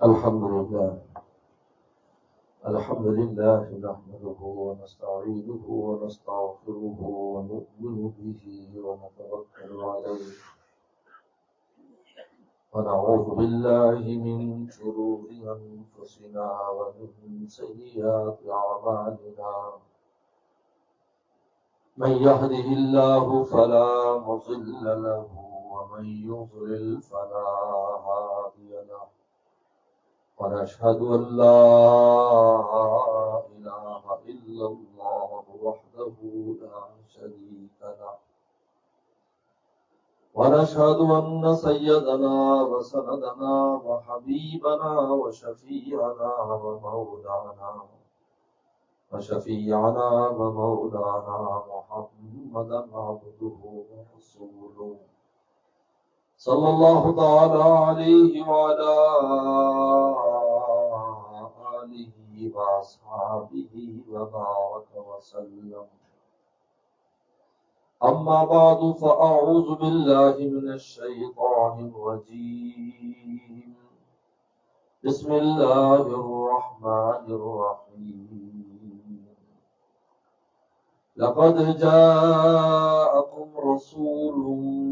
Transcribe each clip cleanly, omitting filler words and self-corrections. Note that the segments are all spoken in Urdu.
الحمد لله نحمده ونستعينه ونستغفره ونؤمن به ونتوكل عليه ونعوذ بالله من شرور أنفسنا ومن سيئات أعمالنا من يهده الله فلا مضل له ومن يضلل فلا هادي له ونشهد أن لا إله إلا الله وحده لا شريك له ونشهد أن سيدنا وسندنا وحبيبنا وشفيعنا ومولانا محمدا عبده ورسوله صلى الله تعالى عليه وعلى آله وأصحابه وبارك وسلم. أما بعد فأعوذ بالله من الشيطان الرجيم. بسم الله الرحمن الرحيم. لقد جاءكم رسول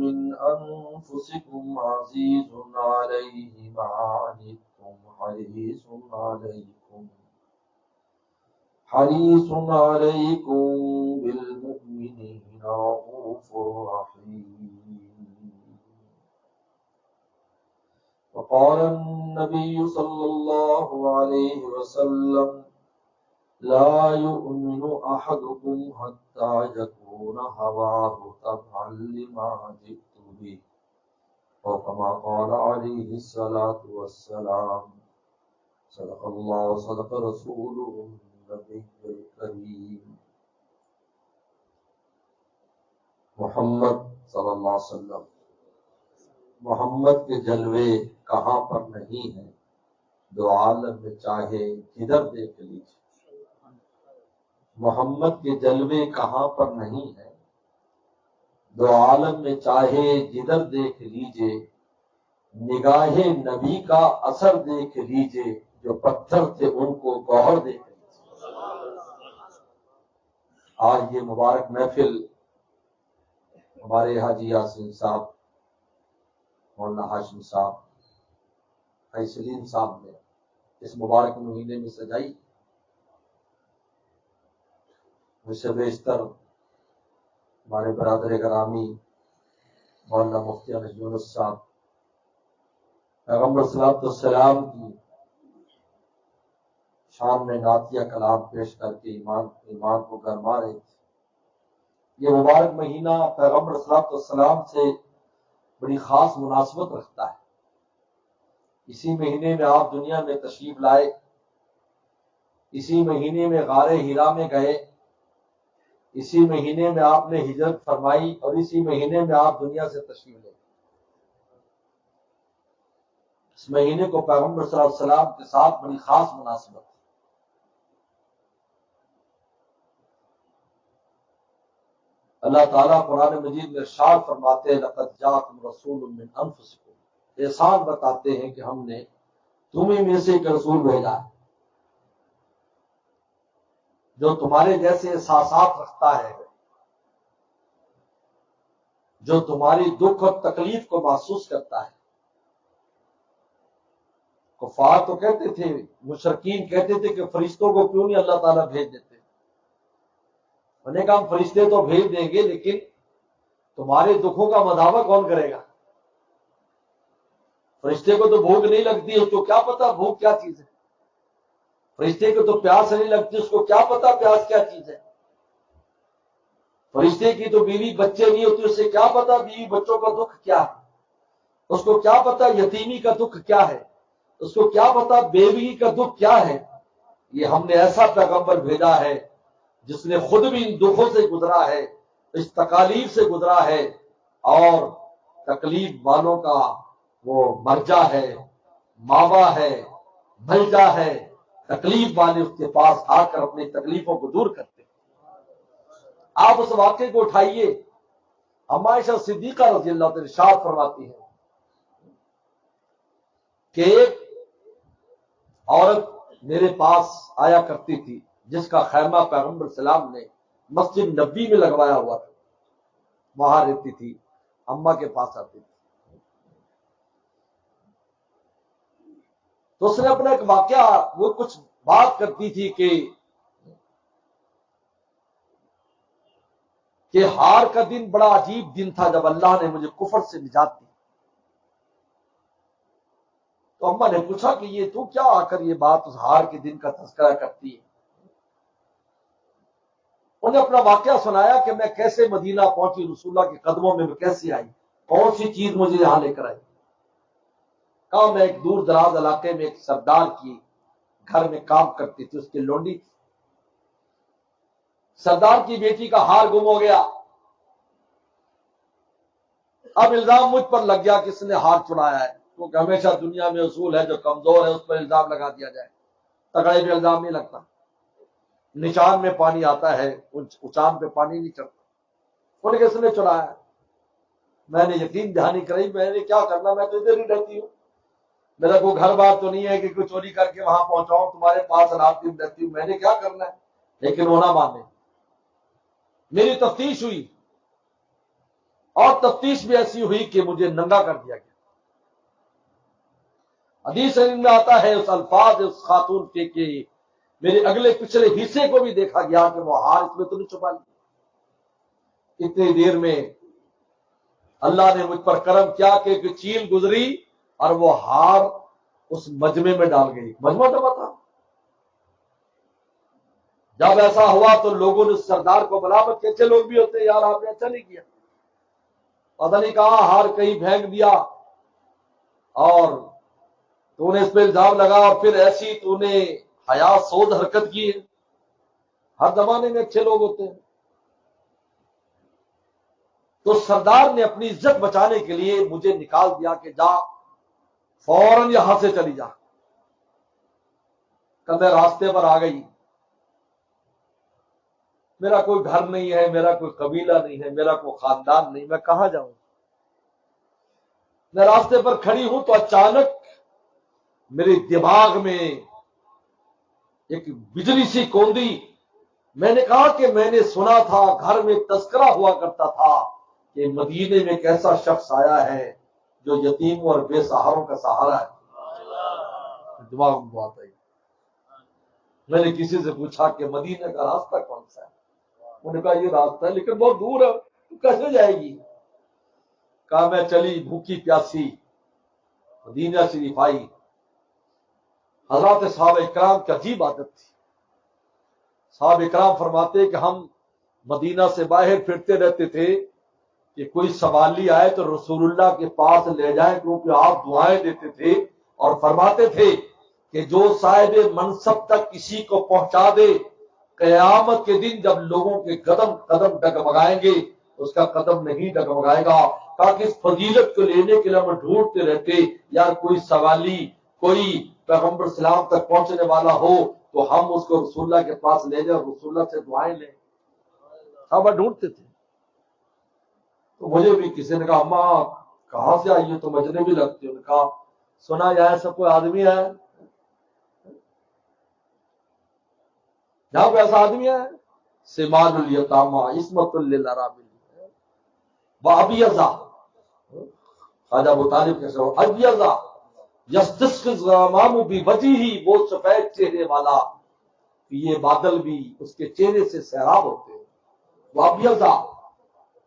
من أنفسكم عزيز عليه ما عنتم حريص عليكم بالمؤمنين رؤوف رحيم. وقال النبي صلى الله عليه وسلم لا يؤمن أحدكم حتى يكون هواه تبعا لما جئت به وكما قال عليه الصلاة والسلام. صدق الله صدق رسوله النبي الكريم. محمد صلی اللہ علیہ وسلم، محمد کے جلوے کہاں پر نہیں ہیں، دو عالم میں چاہے جدھر دیکھ لیجیے. محمد کے جلوے کہاں پر نہیں ہیں، دو عالم میں چاہے جدھر دیکھ لیجیے. نگاہ نبی کا اثر دیکھ لیجیے، جو پتھر تھے ان کو گوہر دیکھ لیجیے. آج یہ مبارک محفل ہمارے حاجی یاسین صاحب، مولانا ہاشم صاحب، بھائی سلیم صاحب نے اس مبارک مہینے میں سجائی. مجھ سے بیشتر ہمارے برادر گرامی مولانا مفتی انس یونس صاحب پیغمبر صلی اللہ علیہ وسلم کی شان میں نعتیہ کلام پیش کر کے ایمان کو گرما رہے تھے. یہ مبارک مہینہ پیغمبر صلی اللہ علیہ وسلم سے بڑی خاص مناسبت رکھتا ہے. اسی مہینے میں آپ دنیا میں تشریف لائے، اسی مہینے میں غار ہیرا میں گئے، اسی مہینے میں آپ نے ہجرت فرمائی اور اسی مہینے میں آپ دنیا سے تشریف لے. اس مہینے کو پیغمبر صلی اللہ علیہ وسلم کے ساتھ بڑی خاص مناسبت ہے. اللہ تعالیٰ قرآن مجید میں ارشاد فرماتے ہیں لقد جاءکم رسول من انفسکم. احسان بتاتے ہیں کہ ہم نے تمہیں میں سے ایک رسول بھیجا ہے جو تمہارے جیسے احساسات رکھتا ہے، جو تمہاری دکھ اور تکلیف کو محسوس کرتا ہے. کفار تو کہتے تھے، مشرکین کہتے تھے کہ فرشتوں کو کیوں نہیں اللہ تعالیٰ بھیج دیتے. انہوں نے کہا ہم فرشتے تو بھیج دیں گے لیکن تمہارے دکھوں کا مداوع کون کرے گا؟ فرشتے کو تو بھوک نہیں لگتی، اس کو کیا پتا بھوک کیا چیز ہے. فرشتے کو تو پیاس نہیں لگتی، اس کو کیا پتا پیاس کیا چیز ہے. فرشتے کی تو بیوی بچے نہیں ہوتی، اس سے کیا پتا بیوی بچوں کا دکھ کیا ہے. اس کو کیا پتا یتیمی کا دکھ کیا ہے. اس کو کیا پتا بیوی کا دکھ کیا ہے. یہ ہم نے ایسا پیغمبر بھیجا ہے جس نے خود بھی ان دکھوں سے گزرا ہے، اس تکالیف سے گزرا ہے، اور تکلیف والوں کا وہ مرجع ہے، ماوا ہے، ملجا ہے. تکلیف والے اس کے پاس آ کر اپنی تکلیفوں کو دور کرتے ہیں. آپ اس واقعے کو اٹھائیے. اما عائشہ صدیقہ رضی اللہ عنہا ارشاد فرماتی ہے کہ ایک عورت میرے پاس آیا کرتی تھی جس کا خیمہ پیغمبر سلام نے مسجد نبی میں لگوایا ہوا تھا، وہاں رہتی تھی، اماں کے پاس آتی تھی۔ تو اس نے اپنا ایک واقعہ، وہ کچھ بات کرتی تھی کہ ہار کا دن بڑا عجیب دن تھا جب اللہ نے مجھے کفر سے نجات دی۔ تو اماں نے پوچھا کہ یہ تو کیا آ کر یہ بات اس ہار کے دن کا تذکرہ کرتی ہے؟ انہیں اپنا واقعہ سنایا کہ میں کیسے مدینہ پہنچی، رسول اللہ کے قدموں میں کیسے آئی، کون سی چیز مجھے یہاں لے کر آئی۔ کہا میں ایک دور دراز علاقے میں ایک سردار کی گھر میں کام کرتی تھی، اس کی لونڈی تھی۔ سردار کی بیٹی کا ہار گم ہو گیا۔ اب الزام مجھ پر لگ گیا کہ اس نے ہار چڑایا ہے، کیونکہ ہمیشہ دنیا میں اصول ہے جو کمزور ہے اس پر الزام لگا دیا جائے، تگڑے پہ الزام نہیں لگتا۔ نشان میں پانی آتا ہے، اچان پہ پانی نہیں چڑھتا۔ انہیں کس نے چڑھایا ہے؟ میں نے یقین دہانی کرائی، میں نے کیا کرنا، میں تو ادھر ہی رہتی ہوں، میرا کوئی گھر بار تو نہیں ہے کہ کوئی چوری کر کے وہاں پہنچاؤں، تمہارے پاس رات دن رہتی ہوں، میں نے کیا کرنا ہے۔ لیکن وہ نہ مانے۔ میری تفتیش ہوئی اور تفتیش بھی ایسی ہوئی کہ مجھے ننگا کر دیا گیا۔ حدیث میں آتا ہے اس الفاظ اس خاتون کے کہ میرے اگلے پچھلے حصے کو بھی دیکھا گیا کہ وہ ہار اس میں تو نہیں چھپا لیا۔ اتنی دیر میں اللہ نے مجھ پر کرم کیا کہ ایک چیل گزری اور وہ ہار اس مجمع میں ڈال گئی۔ مجمع تو تھا۔ جب ایسا ہوا تو لوگوں نے سردار کو ملامت کیا، اچھے لوگ بھی ہوتے یار آپ نے اچھا نہیں کیا، پتہ نہیں کہا ہار کہیں پھینک دیا اور تو نے اس پہ الزام لگا، اور پھر ایسی تو نے حیا سوز حرکت کی ہے۔ ہر زمانے میں اچھے لوگ ہوتے ہیں۔ تو سردار نے اپنی عزت بچانے کے لیے مجھے نکال دیا کہ جا فوراً یہاں سے چلی جا۔ کہ میں راستے پر آ گئی، میرا کوئی گھر نہیں ہے، میرا کوئی قبیلہ نہیں ہے، میرا کوئی خاندان نہیں، میں کہاں جاؤں۔ میں راستے پر کھڑی ہوں تو اچانک میرے دماغ میں ایک بجلی سی کوندی۔ میں نے کہا کہ میں نے سنا تھا، گھر میں تذکرہ ہوا کرتا تھا کہ مدینے میں ایک ایسا شخص آیا ہے جو یتیموں اور بے سہاروں کا سہارا ہے۔ دماغ میں بات آئی۔ میں نے کسی سے پوچھا کہ مدینے کا راستہ کون سا ہے؟ انہوں نے کہا یہ راستہ ہے لیکن بہت دور ہے، تو کیسے جائے گی؟ کہا میں چلی بھوکی پیاسی مدینہ شریف آئی۔ حضرات صحابہ اکرام کی عجیب عادت تھی۔ صحابہ اکرام فرماتے کہ ہم مدینہ سے باہر پھرتے رہتے تھے کہ کوئی سوالی آئے تو رسول اللہ کے پاس لے جائیں، کیونکہ آپ دعائیں دیتے تھے اور فرماتے تھے کہ جو صاحب منصب تک کسی کو پہنچا دے، قیامت کے دن جب لوگوں کے قدم ڈگمگائیں گے اس کا قدم نہیں ڈگمگائے گا۔ تاکہ اس فضیلت کو لینے کے لیے ہم ڈھونڈتے رہتے یار کوئی سوالی، کوئی پیغمبر سلام تک پہنچنے والا ہو تو ہم اس کو رسول اللہ کے پاس لے جائیں، رسول اللہ سے دعائیں لیں۔ ہم ڈھونڈتے تھے۔ تو مجھے بھی کسی نے کہا اماں کہاں سے آئی ہو، تو مجھے بھی لگتی ہے۔ کہا سنا یا ایسا کوئی آدمی ہے جہاں پہ ایسا آدمی ہے؟ سمان الیتاما عصمت للارامل وابیضا، خواجہ ابو طالب کے سو ابیضا یستسقی الغمام بوجہہ، وہ سفید چہرے والا، یہ بادل بھی اس کے چہرے سے سیراب ہوتے ہیں۔ وابیضا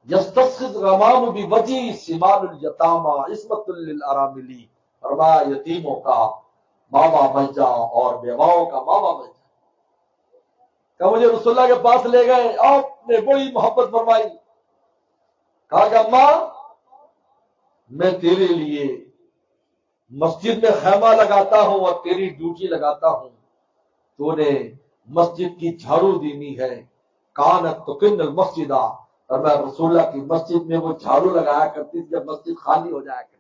یستسقی الغمام بوجہہ سمان الیتاما عصمت للارامل، فرمایا یتیموں کا ماما بن جا اور بیواؤں کا ماما بن جا۔ کہ مجھے رسول اللہ کے پاس لے گئے، آپ نے بڑی محبت فرمائی۔ کہا کہ اماں میں تیرے لیے مسجد میں خیمہ لگاتا ہوں اور تیری ڈیوٹی لگاتا ہوں، تو نے مسجد کی جھاڑو دینی ہے۔ کانت تکن المسجد، اور میں رسول اللہ کی مسجد میں وہ جھاڑو لگایا کرتی تھی جب مسجد خالی ہو جایا کرتی۔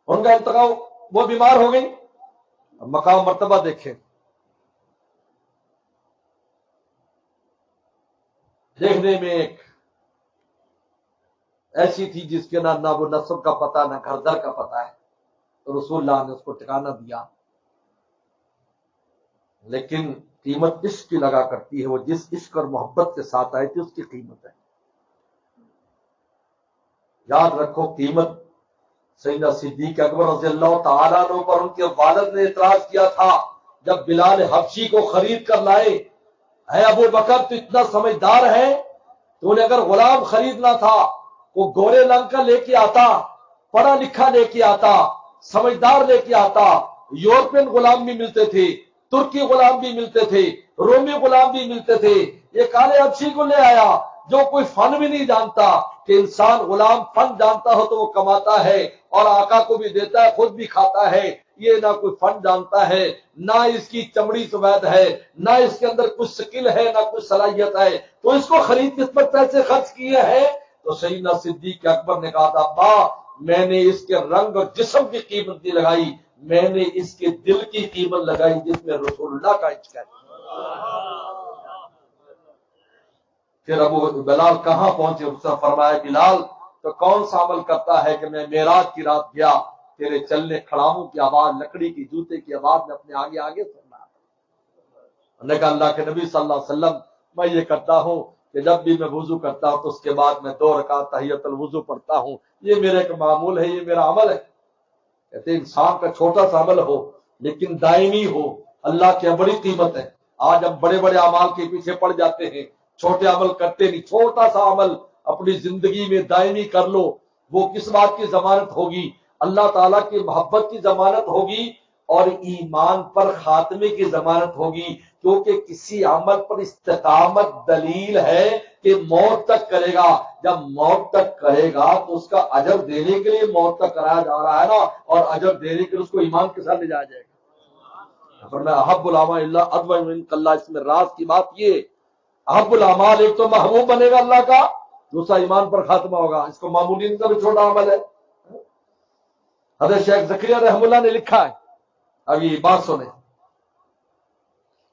ان کا انتقال، وہ بیمار ہو گئی۔ مقام مرتبہ دیکھیں، دیکھنے میں ایک ایسی تھی جس کے نہ وہ نسب کا پتہ نہ گھر در کا پتہ ہے، تو رسول اللہ نے اس کو ٹھکانہ دیا۔ لیکن قیمت عشق کی لگا کرتی ہے، وہ جس عشق اور محبت کے ساتھ آئی تھی اس کی قیمت ہے۔ یاد رکھو قیمت سیدنا صدیق اکبر رضی اللہ تعالیٰ عنہ پر ان کے والد نے اعتراض کیا تھا جب بلال حبشی کو خرید کر لائے، اے ابو بکر تو اتنا سمجھدار ہے، تو نے اگر غلام خریدنا تھا وہ گورے رنگ کا لے کے آتا، پڑھا لکھا لے کے آتا، سمجھدار لے کے آتا۔ یورپین غلام بھی ملتے تھے، ترکی غلام بھی ملتے تھے، رومی غلام بھی ملتے تھے، یہ کالے حبشی کو لے آیا جو کوئی فن بھی نہیں جانتا۔ کہ انسان غلام فن جانتا ہو تو وہ کماتا ہے اور آقا کو بھی دیتا ہے، خود بھی کھاتا ہے، یہ نہ کوئی فن جانتا ہے، نہ اس کی چمڑی سفید ہے، نہ اس کے اندر کچھ سکل ہے، نہ کچھ صلاحیت ہے، تو اس کو خرید کس پر پیسے خرچ کیے ہیں؟ تو سیدنا صدیق اکبر نے کہا تھا ابا میں نے اس کے رنگ اور جسم کی قیمت نہیں لگائی، میں نے اس کے دل کی قیمت لگائی جس میں رسول اللہ کا عشق ہے۔ پھر ابو بلال کہاں پہنچے؟ اس نے فرمایا بلال تو کون سا عمل کرتا ہے کہ میں معراج کی رات گیا، تیرے چلنے کھڑاؤں کی آواز، لکڑی کی جوتے کی آواز میں اپنے آگے آگے سننا۔ انہوں نے کہا اللہ کے نبی صلی اللہ علیہ وسلم میں یہ کرتا ہوں کہ جب بھی میں وضو کرتا ہوں تو اس کے بعد میں 2 رکعت تحیۃ الوضو پڑھتا ہوں، یہ میرے ایک معمول ہے، یہ میرا عمل ہے۔ کہتے انسان کا چھوٹا سا عمل ہو لیکن دائمی ہو، اللہ کی بڑی قیمت ہے۔ آج ہم بڑے بڑے اعمال کے پیچھے پڑ جاتے ہیں، چھوٹے عمل کرتے نہیں۔ چھوٹا سا عمل اپنی زندگی میں دائمی کر لو، وہ کس بات کی ضمانت ہوگی؟ اللہ تعالیٰ کی محبت کی ضمانت ہوگی اور ایمان پر خاتمے کی ضمانت ہوگی، کیونکہ کسی عمل پر استقامت دلیل ہے کہ موت تک کرے گا۔ جب موت تک کرے گا تو اس کا اجر دینے کے لیے موت تک کرایا جا رہا ہے نا، اور اجر دینے کے لیے اس کو ایمان کے ساتھ لے جایا جائے گا۔ فرمایا احب الاعمال اللہ ادوم من اللہ، اس میں راز کی بات یہ، احب الاعمال ایک تو محبوب بنے گا اللہ کا، دوسرا ایمان پر خاتمہ ہوگا۔ اس کو معمولین کا بھی چھوٹا عمل ہے۔ حضرت شیخ زکریا رحم اللہ نے لکھا ہے، اب یہ بات سنیں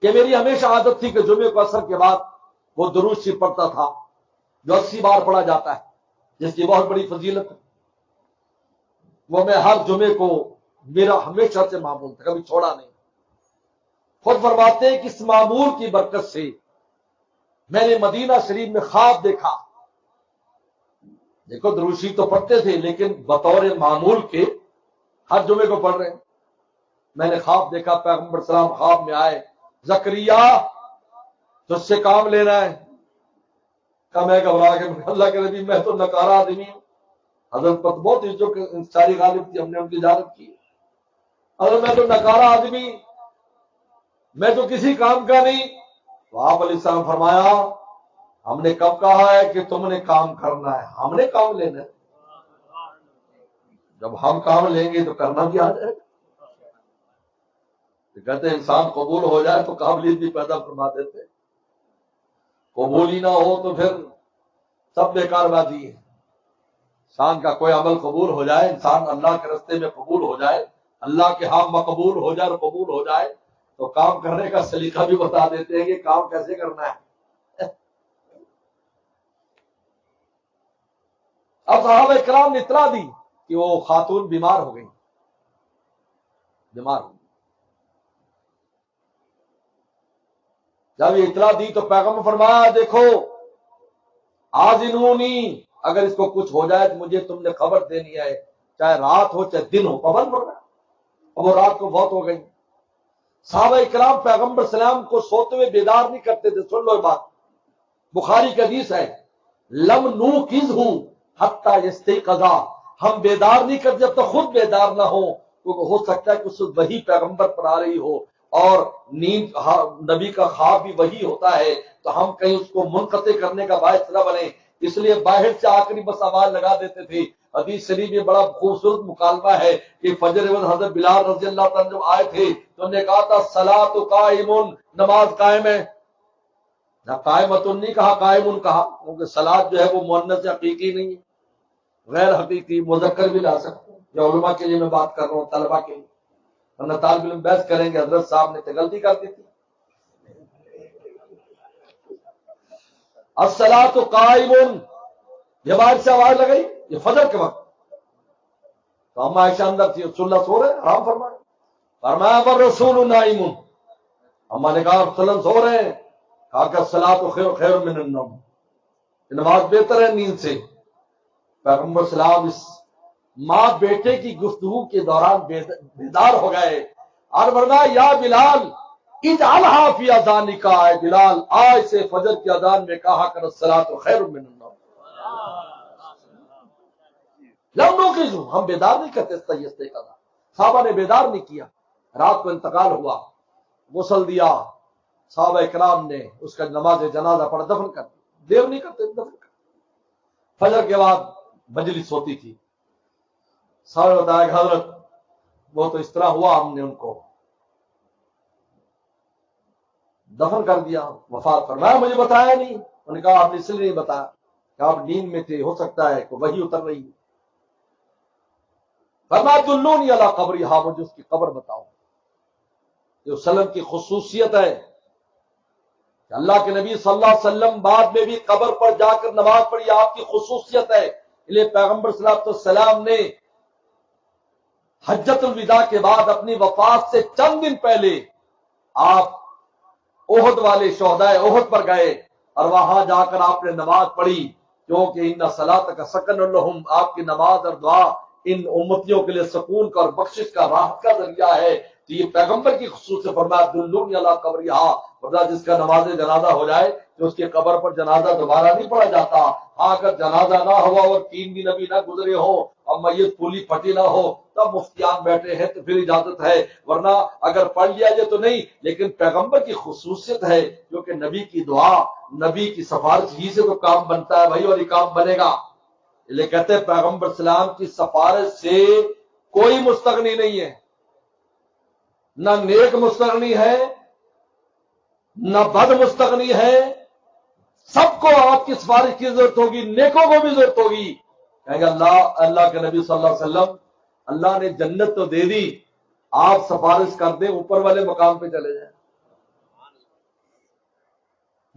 کہ میری ہمیشہ عادت تھی کہ جمعے کو عصر کے بعد وہ درود شریف پڑھتا تھا جو 80 بار پڑھا جاتا ہے، جس کی بہت بڑی فضیلت ہے۔ وہ میں ہر جمعے کو میرا ہمیشہ سے معمول تھا، کبھی چھوڑا نہیں۔ خود فرماتے ہیں کہ اس معمول کی برکت سے میں نے مدینہ شریف میں خواب دیکھا۔ دیکھو درود شریف تو پڑھتے تھے لیکن بطور معمول کے ہر جمعے کو پڑھ رہے ہیں۔ میں نے خواب دیکھا، پیغمبر سلام خواب میں آئے، زکریا تجھ سے کام لینا ہے۔ کہا میں گھبرا کے اللہ کے نبی میں تو نکارا آدمی ہوں۔ حضرت پر بہت عزت انصاری غالب تھی، ہم نے ان کی اجازت کی۔ حضرت میں تو نکارا آدمی، میں تو کسی کام کا نہیں۔ تو آپ علیہ السلام فرمایا ہم نے کب کہا ہے کہ تم نے کام کرنا ہے؟ ہم نے کام لینا ہے۔ جب ہم کام لیں گے تو کرنا بھی آ جائے گا۔ کہتے ہیں انسان قبول ہو جائے تو قابلیت بھی پیدا فرما دیتے، قبول ہی نہ ہو تو پھر سب بیکار بازی ہے۔ انسان کا کوئی عمل قبول ہو جائے، انسان اللہ کے راستے میں قبول ہو جائے، اللہ کے ہاں مقبول ہو جائے اور قبول ہو جائے تو کام کرنے کا سلیقہ بھی بتا دیتے ہیں کہ کام کیسے کرنا ہے۔ اب صحابہ کرام نے اطلاع دی کہ وہ خاتون بیمار ہو گئی، بیمار ہو گئی۔ جب یہ اطلاع دی تو پیغمبر فرمایا دیکھو آذنونی، اگر اس کو کچھ ہو جائے تو مجھے تم نے خبر دینی ہے، چاہے رات ہو چاہے دن ہو۔ پابند فرمایا، اب وہ رات کو بہت ہو گئی۔ صحابہ کرام پیغمبر سلام کو سوتے ہوئے بیدار نہیں کرتے تھے۔ سن لو یہ بات، بخاری کی حدیث ہے، لم نوقظہ حتی یستیقظ، ہم بیدار نہیں کرتے جب تک خود بیدار نہ ہو، کیونکہ ہو سکتا ہے کہ اس وحی پیغمبر پر آ رہی ہو اور نیند نبی کا خواب بھی وہی ہوتا ہے، تو ہم کہیں اس کو منقطع کرنے کا باعث نہ بنے، اس لیے باہر سے آخری بس آواز لگا دیتے تھے۔ حدیث شریف میں بڑا خوبصورت مکالمہ ہے کہ فجر وقت حضرت بلال رضی اللہ تعالیٰ جب آئے تھے تو انہوں نے کہا تھا صلاۃ قائمون، نماز قائم ہے، نہ قائمتن نہیں کہا، قائمون کہا، کیونکہ صلاۃ جو ہے وہ مؤنث حقیقی نہیں ہے، غیر حقیقی مذکر بھی لا سکتے ہیں۔ یہ علماء کے لیے میں بات کر رہا ہوں، طلباء کے لیے، ورنہ طالب علم بحث کریں گے حضرت صاحب نے تو غلطی کر دی تھی۔ الصلاۃ قائمون، جب عائشہ سے آواز لگائی یہ فجر کے وقت، تو اما عائشہ اندر تھی، رسول اللہ سو رہے آرام فرمائے، فرمایا پر رسول نائم، اما نے کہا وسلم سو رہے ہیں، کہا کہ الصلاۃ خیر من النوم، نماز بہتر ہے نیند سے۔ پیغمبر سلام اس ماں بیٹے کی گفتگو کے دوران بیدار ہو گئے اور فرمایا یا بلال اجعلها فی اذانک، اے بلال آج سے فجر کی اذان میں کہا کر الصلاۃ خیر من النوم۔ لمنوں کی ہم بیدار نہیں کرتے سیستے کا، صحابہ نے بیدار نہیں کیا۔ رات کو انتقال ہوا، غسل دیا صحابہ اکرام نے، اس کا نماز جنازہ پڑھ دفن کر دیا، دیر نہیں کرتے دفن کر۔ فجر کے بعد مجلس ہوتی تھی، صحابہ نے بتایا کہ حضرت وہ تو اس طرح ہوا، ہم نے ان کو دفن کر دیا، وفات فرمایا، مجھے بتایا نہیں۔ انہوں نے کہا آپ نے اس لیے نہیں بتایا کہ آپ نیند میں تھے، ہو سکتا ہے کہ وحی اتر رہی ہے۔ فرمایا دلونی علی قبری، ہاں مجھے اس کی قبر بتاؤ۔ یہ وسلم کی خصوصیت ہے کہ اللہ کے نبی صلی اللہ علیہ وسلم بعد میں بھی قبر پر جا کر نماز پڑھی، آپ کی خصوصیت ہے۔ اس لیے پیغمبر صلی اللہ علیہ وسلم نے حجۃ الوداع کے بعد اپنی وفات سے چند دن پہلے آپ احد والے شہدائے احد پر گئے اور وہاں جا کر آپ نے نماز پڑھی، کیونکہ ان صلاتک سکن لہم، آپ کی نماز اور دعا ان امتیوں کے لیے سکون کا اور بخشش کا، راحت کا ذریعہ ہے۔ تو یہ پیغمبر کی خصوصیت فرمایا دلونی علی قبرہا، ورنہ جس کا نماز جنازہ ہو جائے تو اس کی قبر پر جنازہ دوبارہ نہیں پڑھا جاتا۔ اگر جنازہ نہ ہوا اور 3 دن ابھی نہ گزرے ہو اور میت پھولی پھٹی نہ ہو تب مفتیان بیٹھے ہیں تو پھر اجازت ہے، ورنہ اگر پڑھ لیا جائے تو نہیں۔ لیکن پیغمبر کی خصوصیت ہے کیونکہ نبی کی دعا، نبی کی سفارش ہی سے تو کام بنتا ہے بھائی، اور یہ کام بنے گا۔ یہ کہتے ہیں پیغمبر سلام کی سفارش سے کوئی مستغنی نہیں ہے، نہ نیک مستغنی ہے نہ بد مستغنی ہے، سب کو آپ کی سفارش کی ضرورت ہوگی، نیکوں کو بھی ضرورت ہوگی۔ کہیں گے اللہ کے نبی صلی اللہ علیہ وسلم اللہ نے جنت تو دے دی، آپ سفارش کر دیں اوپر والے مقام پہ چلے جائیں۔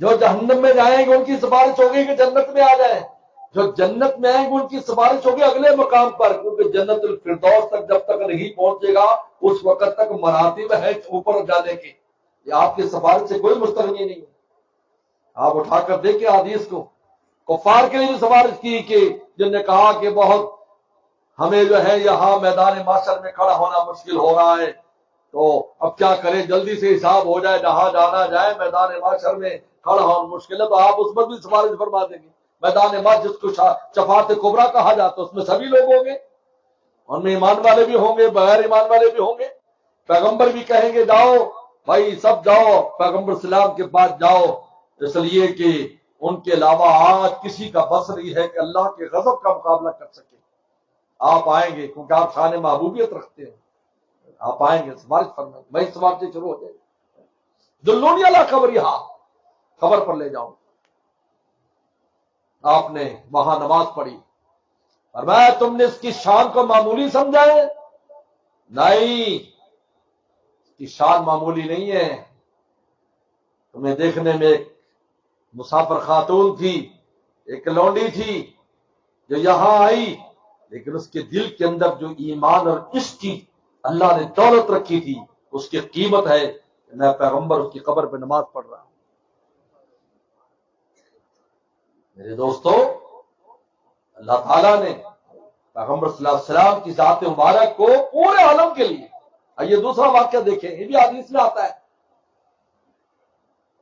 جو جہنم میں جائیں گے ان کی سفارش ہوگی کہ جنت میں آ جائیں، جو جنت میں آئیں گے ان کی سفارش ہوگی اگلے مقام پر، کیونکہ جنت الفردوس تک جب تک نہیں پہنچے گا اس وقت تک مراتب ہے اوپر جانے کی۔ یہ آپ کی سفارش سے کوئی مستغنی نہیں ہے۔ آپ اٹھا کر دیکھیں حدیث کو، کفار کے لیے بھی سفارش کی کہ جن نے کہا کہ بہت ہمیں جو ہے یہاں میدان معاشر میں کھڑا ہونا مشکل ہو رہا ہے، تو اب کیا کریں، جلدی سے حساب ہو جائے، جہاں جانا جائے، میدان معاشر میں کھڑا ہونا مشکل ہے، تو آپ اس پر بھی سفارش فرما دیں گے۔ میدان معاشر جس کو شفاعت کبریٰ کہا جاتا ہے اس میں سبھی لوگ ہوں گے، ان میں ایمان والے بھی ہوں گے، بغیر ایمان والے بھی ہوں گے۔ پیغمبر بھی کہیں گے جاؤ بھائی سب جاؤ، پیغمبر سلام کے پاس جاؤ، اس لیے کہ ان کے علاوہ آج کسی کا بس نہیں ہے کہ اللہ کے غضب کا مقابلہ کر سکے۔ آپ آئیں گے کیونکہ آپ شان محبوبیت رکھتے ہیں، آپ آئیں گے سفارش فرمائیں، میں سفارش سے شروع ہو جائے گی۔ دلونی علی قبرہا، قبر پر لے جاؤ۔ آپ نے وہاں نماز پڑھی، فرمایا تم نے اس کی شان کو معمولی سمجھا ہے؟ نہیں، اس کی شان معمولی نہیں ہے۔ تمہیں دیکھنے میں ایک مسافر خاتون تھی، ایک لونڈی تھی جو یہاں آئی، لیکن اس کے دل کے اندر جو ایمان اور عشق کی اللہ نے دولت رکھی تھی اس کی قیمت ہے کہ میں پیغمبر اس کی قبر پہ نماز پڑھ رہا ہوں۔ میرے دوستو، اللہ تعالیٰ نے پیغمبر صلی اللہ علیہ وسلم کی ذات مبارک کو پورے عالم کے لیے، آئیے دوسرا واقعہ دیکھیں، یہ بھی حدیث میں آتا ہے۔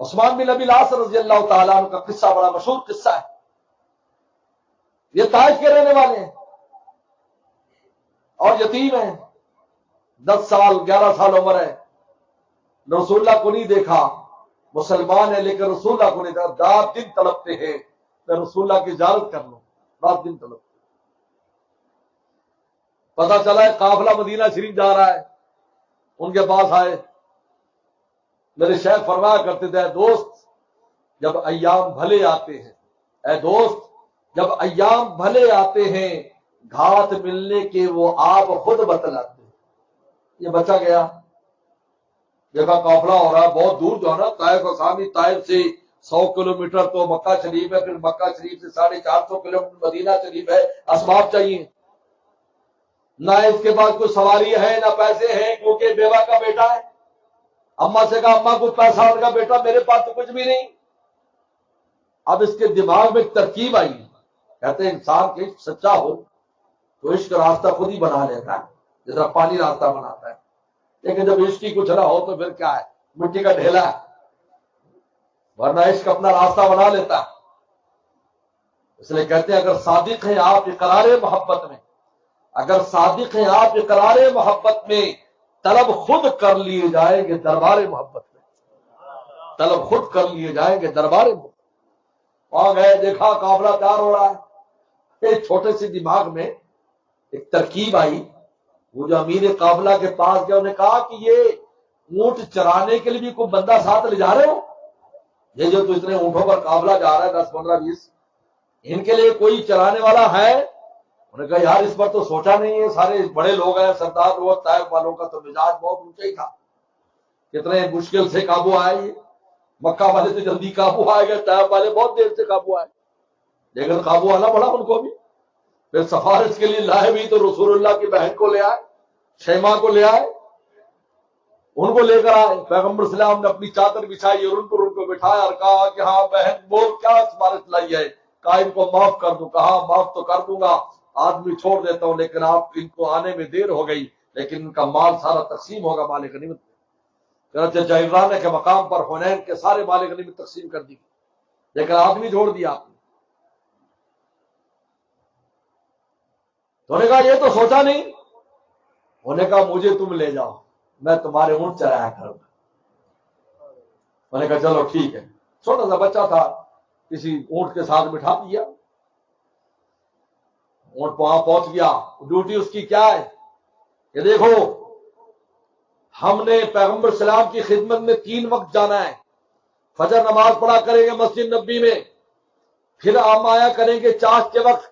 عثمان بن ابی العاص رضی اللہ تعالیٰ عنہ کا قصہ بڑا مشہور قصہ ہے۔ یہ طائف کے رہنے والے ہیں اور یتیم ہیں، 10 سال 11 سال عمر ہے، رسول اللہ کو نہیں دیکھا، مسلمان ہے لیکن رسول اللہ کو نہیں دیکھا، رات دن تڑپتے ہیں میں رسول اللہ کی زیارت کر لوں، رات دن تڑپتے۔ پتہ چلا ہے قافلہ مدینہ شریف جا رہا ہے، ان کے پاس آئے، میرے شیخ فرمایا کرتے تھے، اے دوست جب ایام بھلے آتے ہیں، اے دوست جب ایام بھلے آتے ہیں گھات ملنے کے وہ آپ خود بتلاتے ہیں۔ یہ بچا گیا، دیکھا قافلہ ہو رہا ہے بہت دور، جو ہے نا طائف اسامی طائف سے 100 کلومیٹر تو مکہ شریف ہے، پھر مکہ شریف سے 450 کلومیٹر مدینہ شریف ہے، اسباب چاہیے، نہ اس کے بعد کوئی سواری ہے نہ پیسے ہیں، کیونکہ بیوہ کا بیٹا ہے۔ اماں سے کہا اماں کچھ پیسہ، ان کا بیٹا میرے پاس تو کچھ بھی نہیں۔ اب اس کے دماغ میں ایک ترکیب آئی، کہتے ہیں انسان کے سچا ہو تو عشق راستہ خود ہی بنا لیتا ہے، جیسا پانی راستہ بناتا ہے، لیکن جب عشق کی کچھ نہ ہو تو پھر کیا ہے، مٹی کا ڈھیلا ہے، ورنہ عشق اپنا راستہ بنا لیتا ہے۔ اس لیے کہتے ہیں اگر صادق ہیں آپ اقرار محبت میں، اگر صادق ہیں آپ اقرار محبت میں، طلب خود کر لیے جائیں گے دربار محبت میں، طلب خود کر لیے جائیں گے دربار محبت۔ وہاں گئے، دیکھا قافلہ تیار ہو رہا ہے، ایک چھوٹے سے دماغ میں ایک ترکیب آئی۔ وہ جو امیر قافلہ کے پاس گیا، انہوں نے کہا کہ یہ اونٹ چرانے کے لیے بھی کوئی بندہ ساتھ لے جا رہے ہو؟ یہ جو تو اتنے اونٹوں پر قافلہ جا رہا ہے 10 15 20، ان کے لیے کوئی چرانے والا ہے؟ انہوں نے کہا یار اس پر تو سوچا نہیں ہے، سارے بڑے لوگ ہیں، سردار لوگ، طائف والوں کا تو مزاج بہت اونچا ہی تھا، کتنے مشکل سے قابو آئے یہ، مکہ والے تو جلدی قابو آئے گئے، طائف والے بہت دیر سے قابو آئے، لیکن قابو آنا پڑا ان کو بھی۔ پھر سفارش کے لیے لائے بھی تو رسول اللہ کی بہن کو لے آئے، شیما کو لے آئے، ان کو لے کر آئے، پیغمبر صلی اللہ علیہ وسلم نے اپنی چادر بچھائی اور ان کو بٹھایا اور کہا کہ ہاں بہن وہ کیا سفارش لائی ہے؟ کہا ان کو معاف کر دوں۔ کہا معاف تو کر دوں گا، آدمی چھوڑ دیتا ہوں، لیکن آپ ان کو آنے میں دیر ہو گئی، لیکن ان کا مال سارا تقسیم ہوگا مال غنیمت میں۔ چنانچہ جعرانہ کے مقام پر حنین کے سارے مال غنیمت تقسیم کر دی، لیکن آدمی چھوڑ دیا آپ نے۔ تو نے کہا یہ تو سوچا نہیں، انہوں نے کہا مجھے تم لے جاؤ، میں تمہارے اونٹ چرایا کروں گا۔ میں نے کہا چلو ٹھیک ہے، چھوٹا سا بچہ تھا، کسی اونٹ کے ساتھ بٹھا دیا، اونٹ وہاں پہنچ گیا۔ ڈیوٹی اس کی کیا ہے کہ دیکھو ہم نے پیغمبر سلام کی خدمت میں 3 وقت جانا ہے، فجر نماز پڑھا کریں گے مسجد نبی میں، پھر ہم آیا کریں گے چاش کے وقت،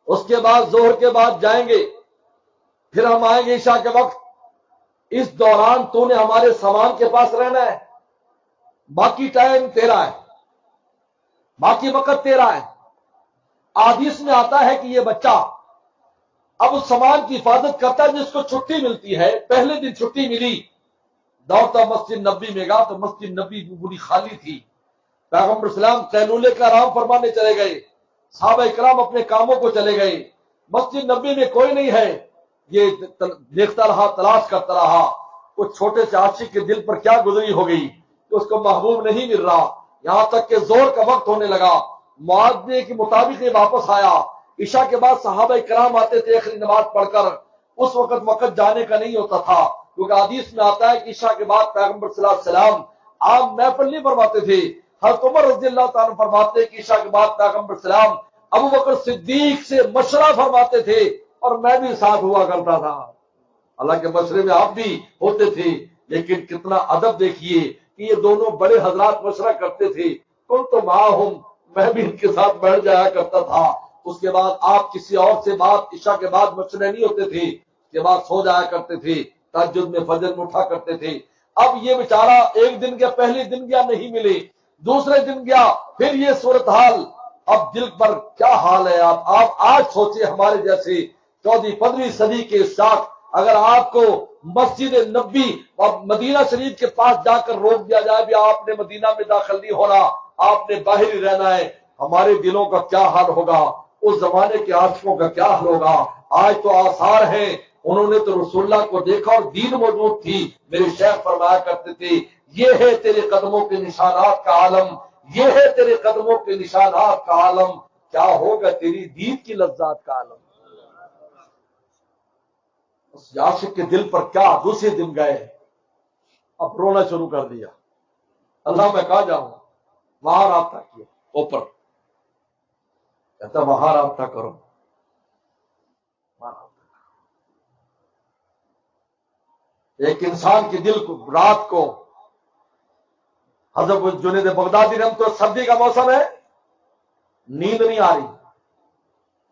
اس کے بعد ظہر کے بعد جائیں گے، پھر ہم آئیں گے عشاء کے وقت۔ اس دوران تو نے ہمارے سامان کے پاس رہنا ہے، باقی ٹائم تیرا ہے، باقی وقت تیرا ہے۔ حدیث میں آتا ہے کہ یہ بچہ اب اس سامان کی حفاظت کرتا ہے جس کو چھٹی ملتی ہے۔ پہلے دن چھٹی ملی، دوڑتا مسجد نبی میں گا تو مسجد نبی پوری خالی تھی۔ پیغمبر اسلام قیلولے کا آرام فرمانے چلے گئے، صحابہ اکرام اپنے کاموں کو چلے گئے، مسجد نبی میں کوئی نہیں ہے۔ یہ دیکھتا رہا، تلاش کرتا رہا، اس چھوٹے سے عاشق کے دل پر کیا گزری ہو گئی کہ اس کو محبوب نہیں مل رہا، یہاں تک کہ زور کا وقت ہونے لگا۔ معاہدے کے مطابق یہ واپس آیا۔ عشاء کے بعد صحابہ کرام آتے تھے آخری نماز پڑھ کر، اس وقت جانے کا نہیں ہوتا تھا، کیونکہ حدیث میں آتا ہے کہ عشاء کے بعد پیغمبر صلی اللہ علیہ وسلم آپ محفل نہیں فرماتے تھے۔ حضرت عمر رضی اللہ تعالیٰ فرماتے کہ عشاء کے بعد پیغمبر سلام ابو بکر صدیق سے مشورہ فرماتے تھے اور میں بھی ساتھ ہوا کرتا تھا۔ حالانکہ مشورے میں آپ بھی ہوتے تھے، لیکن کتنا ادب دیکھیے کہ یہ دونوں بڑے حضرات مشورہ کرتے تھے، کن تو معاہم، میں بھی ان کے ساتھ بیٹھ جایا کرتا تھا۔ اس کے بعد آپ کسی اور سے بات، عشاء کے بعد مشورے نہیں ہوتے تھے، اس کے بعد سو جایا کرتے تھے، تہجد میں فجر میں اٹھا کرتے تھے۔ اب یہ بیچارہ ایک دن گیا، پہلے دن گیا نہیں ملے، دوسرے دن گیا پھر یہ صورتحال۔ اب دل پر کیا حال ہے آپ آج سوچیں، ہمارے جیسے 14 15 صدی کے شاخ اگر آپ کو مسجد نبی اور مدینہ شریف کے پاس جا کر روک دیا جائے بھی آپ نے مدینہ میں داخل نہیں ہونا، آپ نے باہر ہی رہنا ہے، ہمارے دلوں کا کیا حال ہوگا، اس زمانے کے عاشقوں کا کیا حال ہوگا۔ آج تو آثار ہیں، انہوں نے تو رسول اللہ کو دیکھا اور دین موجود تھی۔ میرے شیخ فرمایا کرتے تھے یہ ہے تیرے قدموں کے نشانات کا عالم، یہ ہے تیرے قدموں کے نشانات کا عالم، کیا ہوگا تیری دید کی لذات کا عالم۔ اس عاشق کے دل پر کیا، دوسرے دن گئے اب رونا شروع کر دیا، اللہ میں کہاں جاؤں، وہاں رابطہ کیا، اوپر کہتا وہاں رابطہ کرو، ایک انسان کے دل کو رات کو، حضرت جنید بغدادی رحمۃ اللہ، سردی کا موسم ہے، نیند نہیں آ رہی،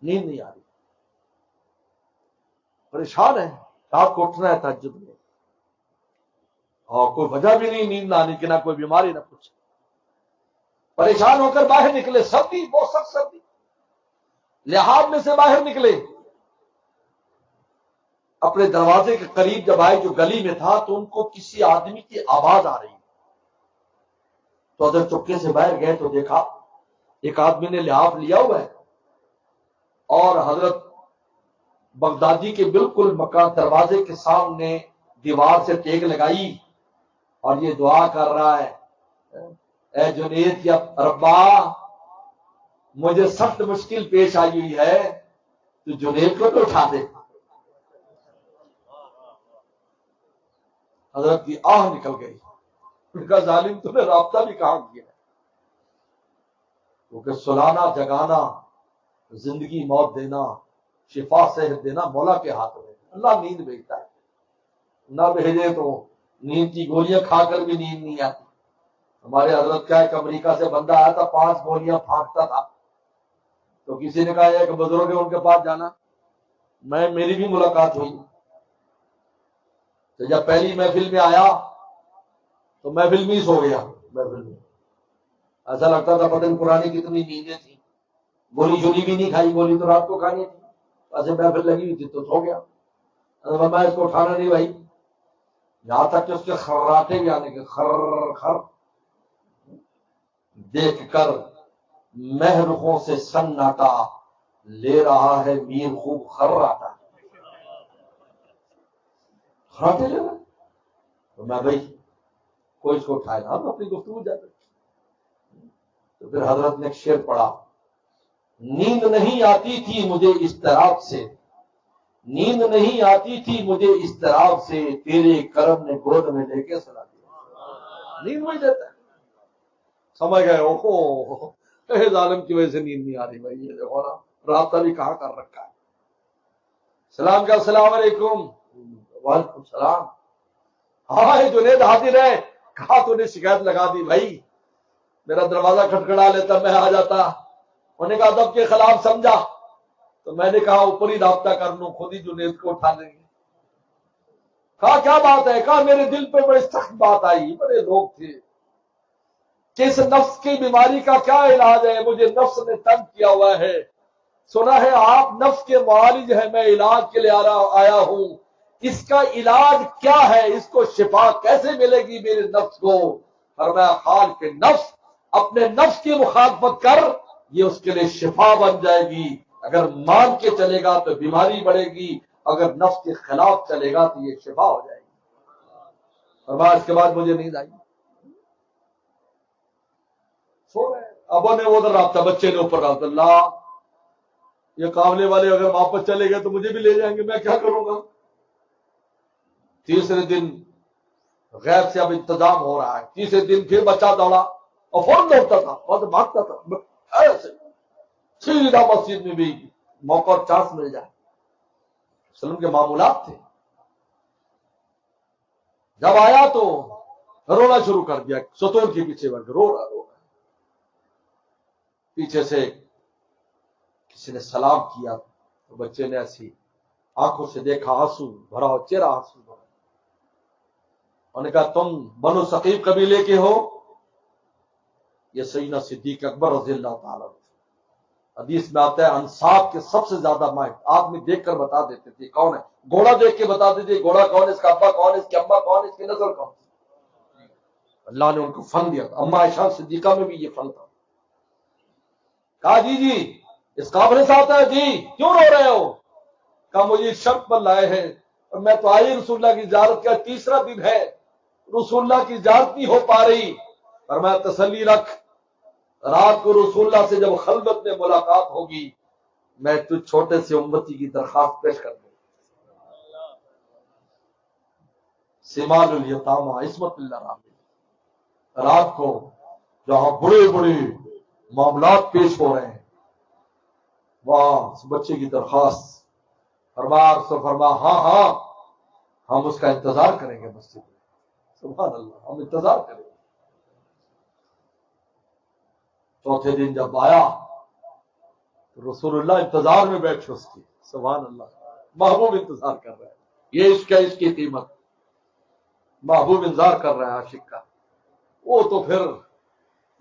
نیند نہیں آ رہی، پریشان ہے، رات کو اٹھنا ہے تہجد میں، اور کوئی وجہ بھی نہیں نیند نہ آنے کی، نہ کوئی بیماری نہ کچھ۔ پریشان ہو کر باہر نکلے، سردی بہت سخت سردی، لحاظ میں سے باہر نکلے، اپنے دروازے کے قریب جب آئے جو گلی میں تھا تو ان کو کسی آدمی کی آواز آ رہی، تو ادھر چپکے سے باہر گئے تو دیکھا ایک آدمی نے لحاف لیا ہوا ہے اور حضرت بغدادی کے بالکل مکان دروازے کے سامنے دیوار سے ٹیک لگائی اور یہ دعا کر رہا ہے، اے جنید یا ربا مجھے سخت مشکل پیش آئی ہوئی ہے، تو جنید کو تو اٹھا دے۔ حضرت کی آہ نکل گئی، ان کا ظالم تم نے رابطہ بھی کہاں کیا، کیونکہ سلانا جگانا، زندگی موت دینا، شفا صحت دینا مولا کے ہاتھ میں، اللہ نیند بھیجتا ہے، نہ بھیجے تو نیند کی گولیاں کھا کر بھی نیند نہیں آتی۔ ہمارے حضرت کا ایک امریکہ سے بندہ آیا تھا، 5 گولیاں پھانکتا تھا، تو کسی نے کہا ایک بزرگ ہے ان کے پاس جانا، میری بھی ملاقات ہوئی، تو جب پہلی محفل میں آیا تو محفل میں ہی سو گیا، محفل میں ایسا لگتا تھا پتہ نہیں پرانی کتنی نیندیں تھیں، گولی شولی بھی نہیں کھائی، گولی تو رات کو کھانی تھی، ایسے محفل لگی ہوئی تھی تو سو گیا۔ میں اس کو اٹھانا نہیں بھائی، یہاں تک کہ اس کے خراٹے بھی آنے کے، خر خر دیکھ کر مہرخوں سے سناٹا لے رہا ہے میر خوب خراٹا، خراٹے لے رہا، تو میں بھائی کوئی اس کو اٹھائے نا، ہم اپنی گفتگو جاتے۔ تو پھر حضرت نے ایک شعر پڑھا، نیند نہیں آتی تھی مجھے اضطراب سے، نیند نہیں آتی تھی مجھے اضطراب سے، تیرے کرم نے گود میں لے کے سلا دیا۔ نیند وہی دیتا ہے، سمجھ گئے اوہو ظالم کی وجہ سے نیند نہیں آ رہی بھائی، یہ دیکھو نا رابطہ بھی کہاں کر رکھا ہے۔ سلام کا السلام علیکم، وعلیکم السلام، ہاں یہ جنید حاضر ہے، کہا تو نے شکایت لگا دی بھائی، میرا دروازہ کھٹکھٹا لیتا میں آ جاتا، انہوں نے کہا ادب کے خلاف سمجھا، تو میں نے کہا اوپر ہی رابطہ کر لوں، خود ہی جنید کو اٹھا لیں گے۔ کہا کیا بات ہے، کہا میرے دل پہ بڑی سخت بات آئی، بڑے لوگ تھے کہ اس نفس کی بیماری کا کیا علاج ہے، مجھے نفس نے تنگ کیا ہوا ہے، سنا ہے آپ نفس کے معالج ہیں، میں علاج کے لیے آیا ہوں، اس کا علاج کیا ہے، اس کو شفا کیسے ملے گی میرے نفس کو؟ فرمایا حال کے نفس اپنے نفس کی مخالفت کر، یہ اس کے لیے شفا بن جائے گی، اگر مان کے چلے گا تو بیماری بڑھے گی، اگر نفس کے خلاف چلے گا تو یہ شفا ہو جائے گی۔ فرمایا اس کے بعد مجھے نیند آئی، سو رہے، ابو نے ادھر رابطہ، بچے نے اوپر رابطہ، اللہ یہ قابلے والے اگر واپس چلے گئے تو مجھے بھی لے جائیں گے، میں کیا کروں گا؟ تیسرے دن غیر سے اب انتظام ہو رہا ہے، تیسرے دن پھر بچہ دوڑا اور فوراً دوڑتا تھا اور بھاگتا تھا، ایسے سیدھا مسجد میں بھی موقع اور چانس مل جائے، سلم کے معمولات تھے۔ جب آیا تو رونا شروع کر دیا، ستون کے پیچھے بڑھ کے رو رہا، پیچھے سے کسی نے سلام کیا تو بچے نے ایسی آنکھوں سے دیکھا، آنسو بھرا چہرہ، آنسو بھرا، انہوں نے کہا تم بنو ثقیف قبیلے کے ہو؟ یہ سیدنا صدیق اکبر رضی اللہ تعالیٰ، حدیث میں آتا ہے انصاب کے سب سے زیادہ ماہر آدمی دیکھ کر بتا دیتے تھے کون ہے، گھوڑا دیکھ کے بتا دیتے گھوڑا کون ہے، اس کا ابا کون ہے، اس کی اماں کون ہے، اس کی نسل کون ہے۔ اللہ نے ان کو فن دیا تھا، اما عائشہ صدیقہ میں بھی یہ فن تھا۔ کہا جی اس قابل سے آتا ہے، جی کیوں رو رہے ہو؟ کہا مجھے اس شرط پر لائے ہیں اور میں تو آئی رسول اللہ کی زیارت کا تیسرا دن ہے، رسول اللہ کی زیارت نہیں ہو پا رہی، اور میں تسلی رکھ رات کو رسول اللہ سے جب خلوت میں ملاقات ہوگی میں تجھ چھوٹے سے امتی کی درخواست پیش کر دوں، سمال الیتامہ عصمت اللہ رحمہ، رات کو جہاں بڑے بڑے معاملات پیش ہو رہے ہیں وہاں اس بچے کی درخواست فرما ہاں ہم اس کا انتظار کریں گے مسجد میں، سبحان اللہ، ہم انتظار کریں گے۔ چوتھے دن جب آیا تو رسول اللہ انتظار میں بیٹھے اس کی، سبحان اللہ، محبوب انتظار کر رہا ہے، یہ عشق ہے، اس کی قیمت، محبوب انتظار کر رہا ہے عاشق کا۔ وہ تو پھر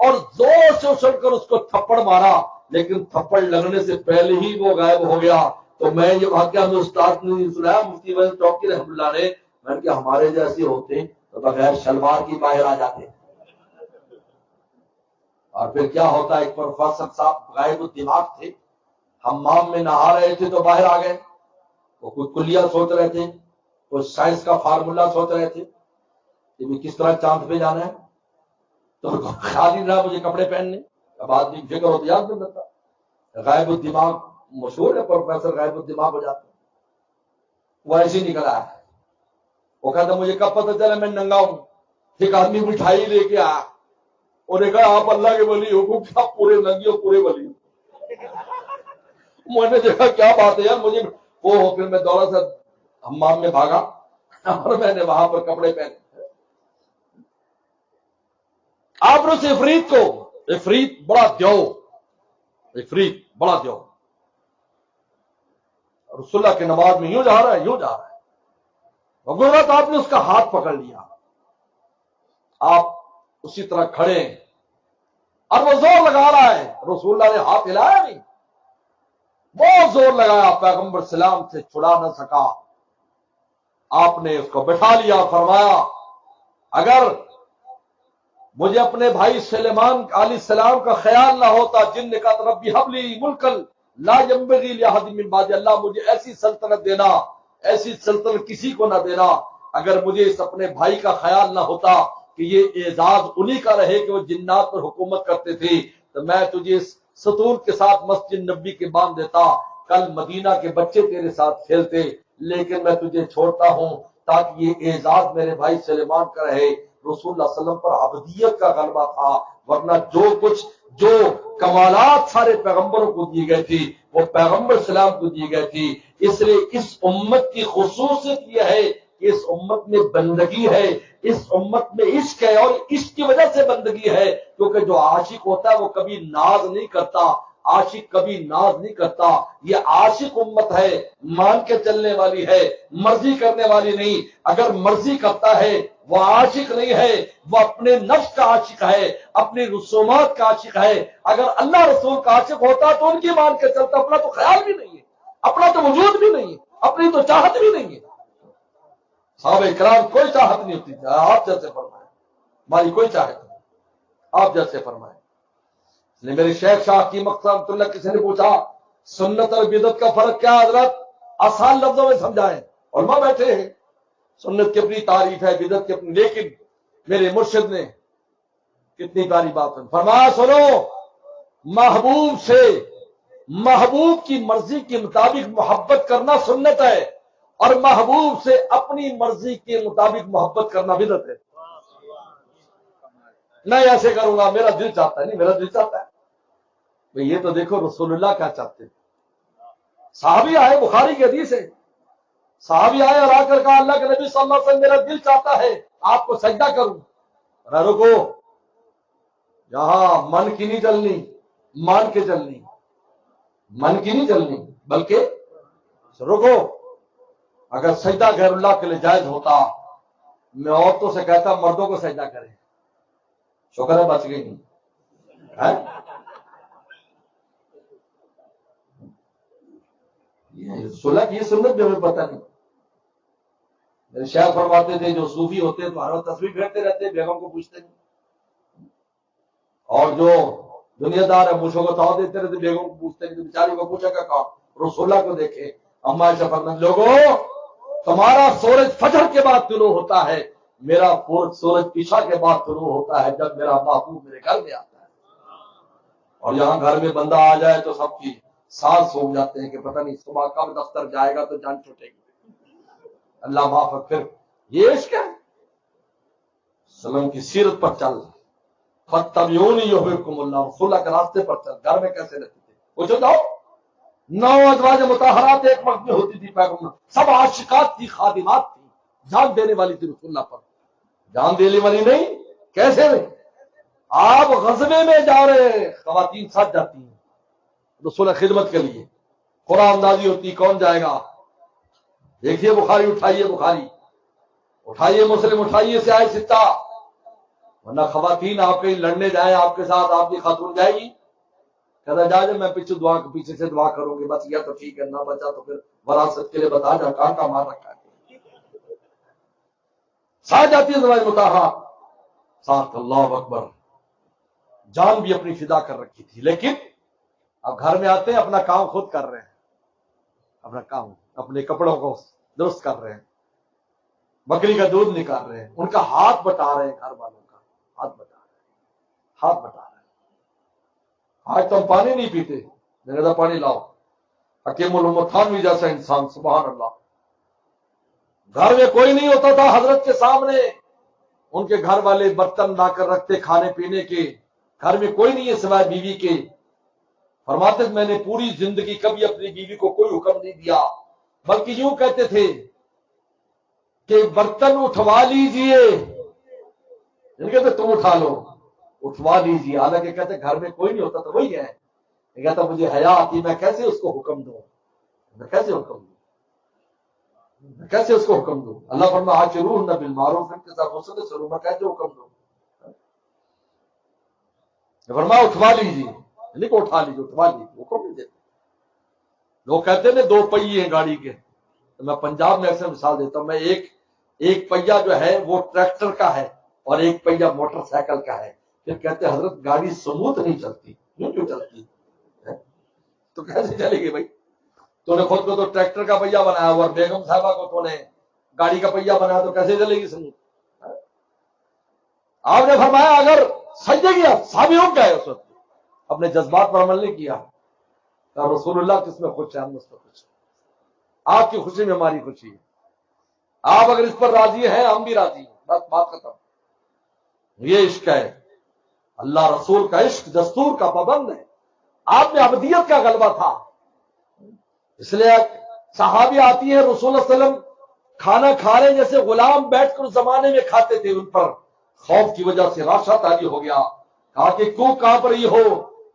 اور زور سے اچھل کر اس کو تھپڑ مارا، لیکن تھپڑ لگنے سے پہلے ہی وہ غائب ہو گیا۔ تو میں یہ واقعہ میں استاد نے سنایا، مفتی وحید چوکی رحمۃ اللہ نے، میں نے کہا ہمارے جیسے ہوتے تو بغیر شلوار کی باہر آ جاتے۔ اور پھر کیا ہوتا ہے، ایک پروفیسر صاحب غائب الدماغ تھے، حمام میں نہا رہے تھے تو باہر آ گئے، وہ کوئی کلیہ سوچ رہے تھے، کوئی سائنس کا فارمولا سوچ رہے تھے کہ کس طرح چاند پہ جانا ہے، تو خیال ہی رہا مجھے کپڑے پہننے۔ اب آدمی فکر ہوتی یاد نہیں رہتا، غائب الدماغ مشہور ہے، پروفیسر غائب الدماغ ہو جاتے ہیں۔ وہ ایسے ہی نکلا ہے، وہ کہتا مجھے کب پتہ چلا میں ننگا ہوں۔ ایک آدمی مٹھائی لے کے آیا، اور نے کہا آپ اللہ کے ولی ہو، کیا پورے ننگی ہو، پورے ولی ہو؟ میں نے دیکھا کیا بات ہے یار، مجھے وہ پھر میں دورہ سے حمام میں بھاگا اور میں نے وہاں پر کپڑے پہنے۔ آپ نے اس عفریت کو، عفریت بڑا دیو، عفریت بڑا دیو، رسول اللہ کی نماز میں یوں جا رہا ہے، یوں جا رہا ہے، گزرا تو آپ نے اس کا ہاتھ پکڑ لیا، آپ اسی طرح کھڑے ہیں اور وہ زور لگا رہا ہے، رسول اللہ نے ہاتھ ہلایا نہیں، بہت زور لگایا، پیغمبر سلام سے چھڑا نہ سکا۔ آپ نے اس کو بٹھا لیا، فرمایا اگر مجھے اپنے بھائی سلیمان علیہ السلام کا خیال نہ ہوتا، جن نے کہا ربی حبلی ملکن لا ينبغي لأحد من بعد، اللہ مجھے ایسی سلطنت دینا، ایسی سلطنت کسی کو نہ دینا، اگر مجھے اس اپنے بھائی کا خیال نہ ہوتا کہ یہ اعزاز انہی کا رہے کہ وہ جنات پر حکومت کرتے تھے، تو میں تجھے اس ستون کے ساتھ مسجد نبی کے باندھ دیتا، کل مدینہ کے بچے تیرے ساتھ کھیلتے، لیکن میں تجھے چھوڑتا ہوں تاکہ یہ اعزاز میرے بھائی سلیمان کا رہے۔ رسول اللہ صلی اللہ علیہ وسلم پر عبدیت کا غلبہ تھا، ورنہ جو کمالات سارے پیغمبروں کو دی گئی تھی وہ پیغمبر سلام کو دی گئی تھی۔ اس لیے اس امت کی خصوصیت یہ ہے کہ اس امت میں بندگی ہے، اس امت میں عشق ہے، اور عشق کی وجہ سے بندگی ہے، کیونکہ جو عاشق ہوتا ہے وہ کبھی ناز نہیں کرتا، عاشق کبھی ناز نہیں کرتا۔ یہ عاشق امت ہے، مان کے چلنے والی ہے، مرضی کرنے والی نہیں۔ اگر مرضی کرتا ہے وہ عاشق نہیں ہے، وہ اپنے نفس کا عاشق ہے، اپنی رسومات کا عاشق ہے۔ اگر اللہ رسول کا عاشق ہوتا تو ان کی مان کے چلتا، اپنا تو خیال بھی نہیں ہے، اپنا تو وجود بھی نہیں ہے، اپنی تو چاہت بھی نہیں ہے۔ صحابہ کرام کوئی چاہت نہیں ہوتی، آپ جیسے فرمائیں، ہماری کوئی چاہت نہیں، آپ جیسے فرمائیں۔ میرے شیخ شاہ کی مقصد اللہ، کسی نے پوچھا سنت اور بدعت کا فرق کیا حضرت، آسان لفظوں میں سمجھائیں، علماء بیٹھے ہیں، سنت کی اپنی تعریف ہے، بدعت کی اپنی، لیکن میرے مرشد نے کتنی پیاری بات ہے، فرمایا سنو، محبوب سے محبوب کی مرضی کے مطابق محبت کرنا سنت ہے، اور محبوب سے اپنی مرضی کے مطابق محبت کرنا بدعت ہے۔ نہیں ایسے کروں گا، میرا دل چاہتا ہے، نہیں میرا دل چاہتا ہے، بھئی یہ تو دیکھو رسول اللہ کیا چاہتے ہیں۔ صحابی آئے، بخاری کی حدیث ہے، صحابی آئے اور آ کر کہا اللہ کے نبی صلی اللہ علیہ وسلم میرا دل چاہتا ہے آپ کو سجدہ کروں۔ رکو، یہاں من کی نہیں چلنی، مان کے چلنی، من کی نہیں چلنی، بلکہ رکو، اگر سجدہ غیر اللہ کے لیے جائز ہوتا، میں عورتوں سے کہتا مردوں کو سجدہ کریں، شکر ہے بچ گئی نہیں ہے؟ رسول کی یہ سنت بھی ہمیں پتہ نہیں۔ میرے شیخ فرماتے تھے جو صوفی ہوتے ہیں تو ہر وقت تسبیح پھیرتے رہتے ہیں، بیگم کو پوچھتے نہیں، اور جو دنیا دار ہے مشوں کو تاؤ دیتے رہتے، بیگم کو پوچھتے نہیں، تو بیچاری کو پوچھا کہ کہا رسول اللہ کو دیکھے۔ اما عائشہ فرماتی لوگوں تمہارا سورج فجر کے بعد طلوع ہوتا ہے، میرا سورج عشاء کے بعد طلوع ہوتا ہے، جب میرا محبوب میرے گھر میں آتا ہے۔ اور یہاں گھر میں بندہ آ جائے تو سب کی سانس سوکھ جاتے ہیں کہ پتہ نہیں صبح کب دفتر جائے گا تو جان چھوٹے گی۔ اللہ معاف، پھر یہ عشق ہے، سلم کی سیرت پر چل، فاتبعونی یحببکم اللہ، رسول اللہ کے راستے پر چل۔ گھر میں کیسے رہتے تھے پوچھو جاؤ، 9 ازواج مطہرات ایک وقت میں ہوتی تھی، پیغمبر سب عاشقات تھی، خادمات تھی، جان دینے والی تھی رسول اللہ پر، جان دینے والی نہیں، کیسے نہیں؟ آپ غزوے میں جا رہے ہیں، خواتین ساتھ جاتی ہیں رسول خدمت کے لیے، قرآن نازل ہوتی، کون جائے گا؟ دیکھیے بخاری اٹھائیے، بخاری اٹھائیے، مسلم اٹھائیے، سے آئے ستہ ورنہ خواتین آپ کہیں لڑنے جائیں آپ کے ساتھ، آپ کی خاتون جائے گی؟ کہتا جائے میں پیچھے سے دعا کروں گی، بس یہ تو ٹھیک ہے، نہ بچا تو پھر وراثت کے لیے بتا جا کہاں مار رکھا ہے۔ ساتھ جاتی ہے زواج مطہرہ ساتھ، اللہ اکبر، جان بھی اپنی فدا کر رکھی تھی، لیکن اب گھر میں آتے ہیں اپنا کام خود کر رہے ہیں، اپنا کام اپنے کپڑوں کو درست کر رہے ہیں، بکری کا دودھ نکال رہے ہیں، ان کا ہاتھ بٹا رہے ہیں، گھر والوں کا ہاتھ بٹا رہے ہیں، ہاتھ بٹا رہے ہیں۔ آج تو ہم پانی نہیں پیتے، میں نے کہا پانی لاؤ، حکیم الامت تھانوی جیسا انسان، سبحان اللہ، گھر میں کوئی نہیں ہوتا تھا حضرت کے سامنے، ان کے گھر والے برتن لا کر رکھتے کھانے پینے کے، گھر میں کوئی نہیں ہے سوائے بیوی کے، فرماتے میں نے پوری زندگی کبھی اپنی بیوی کو کوئی حکم نہیں دیا، بلکہ یوں کہتے تھے کہ برتن اٹھوا لیجئے، نہیں کہتے تم اٹھا لو، اٹھوا لیجئے، حالانکہ کہتے گھر میں کوئی نہیں ہوتا تو وہی ہے، یہ کہتا مجھے حیا آتی، میں کیسے اس کو حکم دوں، میں کیسے حکم دوں، میں کیسے اس کو حکم دوں؟ اللہ فرمایا عاشروہن بالمعروف، ان کے ساتھ حسن سے سلوک، میں کیسے حکم دوں؟ فرمایا اٹھوا لیجیے، نہیں کہ اٹھا لیجیے، اٹھوا لیجیے، حکم نہیں دیتے۔ لوگ کہتے ہیں دو پہیے ہیں گاڑی کے، تو میں پنجاب میں ایسے مثال دیتا ہوں، میں ایک پہیا جو ہے وہ ٹریکٹر کا ہے اور ایک پہیا موٹر سائیکل کا ہے، پھر کہتے ہیں حضرت گاڑی سموتھ نہیں چلتی، کیوں چلتی تو کیسے چلے گی بھائی؟ تو نے خود کو تو ٹریکٹر کا پہیا بنایا اور بیگم صاحبہ کو تو نے گاڑی کا پہیا بنایا، تو کیسے چلے گی سموتھ؟ آپ نے فرمایا اگر سجدے کیا صحابی ہو گئے، اس وقت اپنے جذبات پر عمل نہیں کیا، تو رسول اللہ کس میں خوش ہے، ہم اس پر خوش ہیں، آپ کی خوشی میں ہماری خوشی ہے، آپ اگر اس پر راضی ہیں ہم بھی راضی ہیں، بس بات ختم۔ یہ عشق ہے، اللہ رسول کا عشق دستور کا پابند ہے، آپ میں ابدیت کا غلبہ تھا، اس لیے صحابی آتی ہے، رسول اللہ علیہ وسلم کھانا کھا رہے جیسے غلام بیٹھ کر اس زمانے میں کھاتے تھے، ان پر خوف کی وجہ سے راشا تاری ہو گیا، کہا کہ کیوں کانپ رہی ہو؟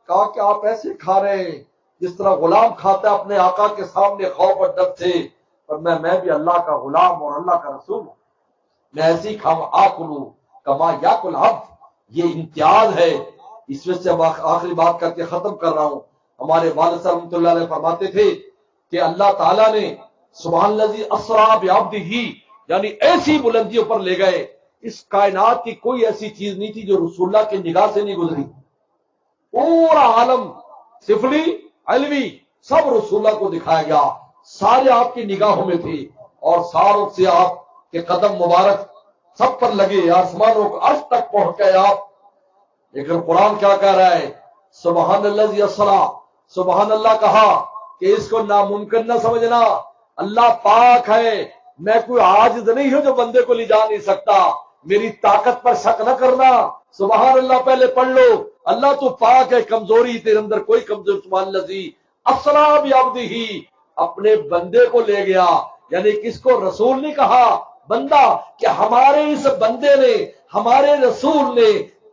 کہا کہ آپ ایسے کھا رہے ہیں جس طرح غلام کھاتا ہے اپنے آقا کے سامنے خوف اور ڈر سے، اور میں بھی اللہ کا غلام اور اللہ کا رسول ہوں، میں ایسے ہی کھاؤں، آکلوں کما یاکل عبد، یہ امتیاز ہے۔ اس وجہ سے اب آخری بات کر کے ختم کر رہا ہوں، ہمارے والد صاحب رحمۃ اللہ علیہ فرماتے تھے کہ اللہ تعالیٰ نے سبحان الذی اسریٰ بعبدہ، یعنی ایسی بلندیوں پر لے گئے، اس کائنات کی کوئی ایسی چیز نہیں تھی جو رسول اللہ کی نگاہ سے نہیں گزری، پورا عالم سفلی علوی سب رسول اللہ کو دکھایا گیا، سارے آپ کی نگاہوں میں تھے، اور ساروں سے آپ کے قدم مبارک سب پر لگے، آسمانوں کو عرش تک پہنچ گئے آپ، لیکن قرآن کیا کہہ رہا ہے؟ سبحان الذی اسریٰ، سبحان اللہ کہا کہ اس کو ناممکن نہ سمجھنا، اللہ پاک ہے، میں کوئی عاجز نہیں ہوں جو بندے کو لے جا نہیں سکتا، میری طاقت پر شک نہ کرنا، سبحان اللہ پہلے پڑھ لو، اللہ تو پاک ہے، کمزوری تیرے اندر کوئی کمزوری، سبحان الذی اسریٰ بعبدہ، اپنے بندے کو لے گیا، یعنی کس کو؟ رسول نہیں کہا، بندہ، کہ ہمارے اس بندے نے، ہمارے رسول نے